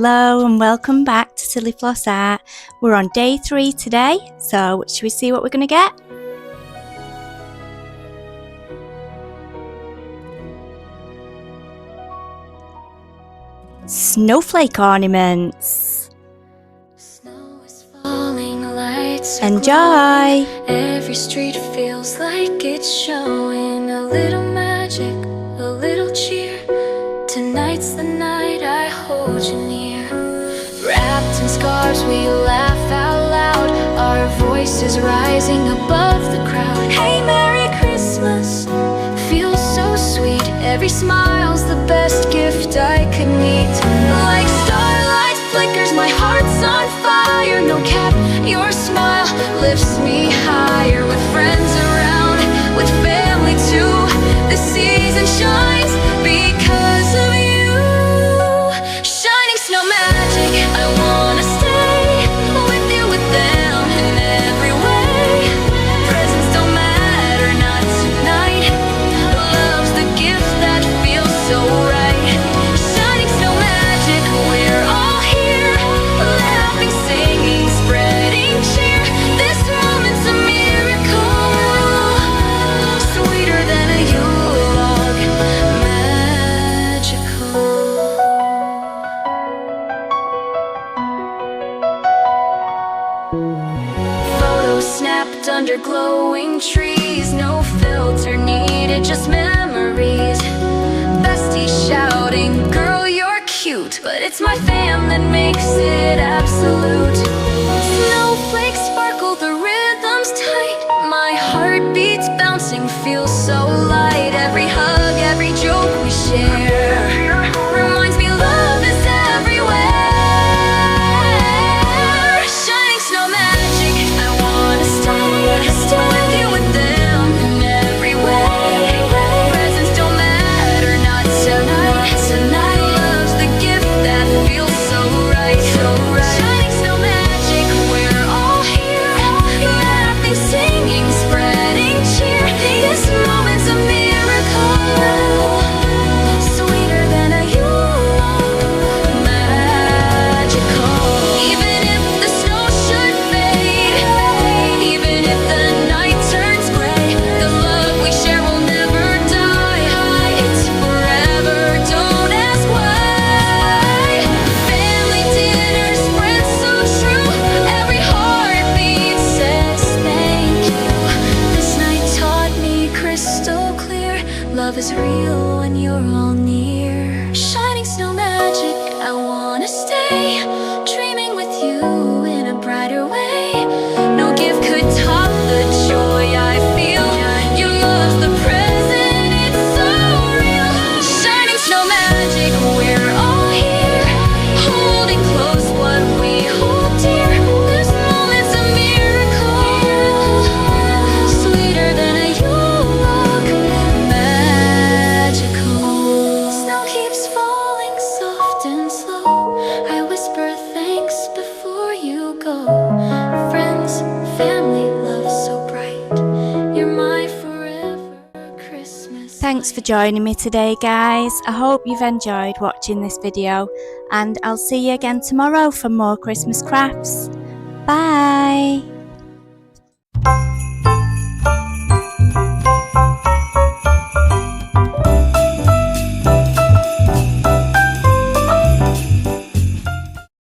Hello and welcome back to Silly Floss Art. We're on day 3 today, so should we see what we're going to get? Snowflake ornaments. Snow is falling, lights are Enjoy! glowing. Every street feels like it's showing. A little magic, a little cheer. Tonight's the night I hold you near. Wrapped in scarves we laugh out loud, our voices rising above the crowd. Hey, Merry Christmas, feels so sweet. Every smile's the best gift I could need. Like starlight flickers, my heart's on fire. No cap, your smile lifts me higher. With friends around, with family too, the season shines because of you. Shining snow magic, I wanna stay with you, with them in every way. Presents don't matter, not tonight. Love's the gift that feels so right. Shining snow magic, we're all here, laughing, singing, spreading cheer. This moment's a miracle, sweeter than a Yule log, magical. Photos snapped under glowing trees, no filter needed, just memories. Besties shouting, girl, you're cute, but it's my fam that makes it absolute. Snowflakes sparkle, the rhythm's tight. My heart beats bouncing, feels so light. Every hug, every joke we share reminds me love is everywhere. Shining snow magic, I wanna stay with you, with them in every way. Presents don't matter, not tonight. Tonight love's the gift that feels so right. Shining snow magic, we're all here, laughing, singing, spreading cheer. This moment's a miracle, sweeter than a Yule log, magical. Even if the snow should fade, even if the night turns gray, the love we share will never die. It's forever, don't ask why. Family dinners spread so true, every heartbeat says thank you. This night taught me crystal clear, love is real when you're all near. Shining snow magic, I wanna stay, dreaming with you in a brighter way. No gift could top the joy I feel. Your love's the present, it's so real. Shining snow magic, we're all here, holding close what we hold dear. This moment's a miracle, sweeter than a Yule log, magical. Snow keeps falling soft and slow. I whisper thanks before you go. Friends, family, love so bright. You're my forever Christmas. Thanks for joining me today, guys. I hope you've enjoyed watching this video, and I'll see you again tomorrow for more Christmas crafts. Bye!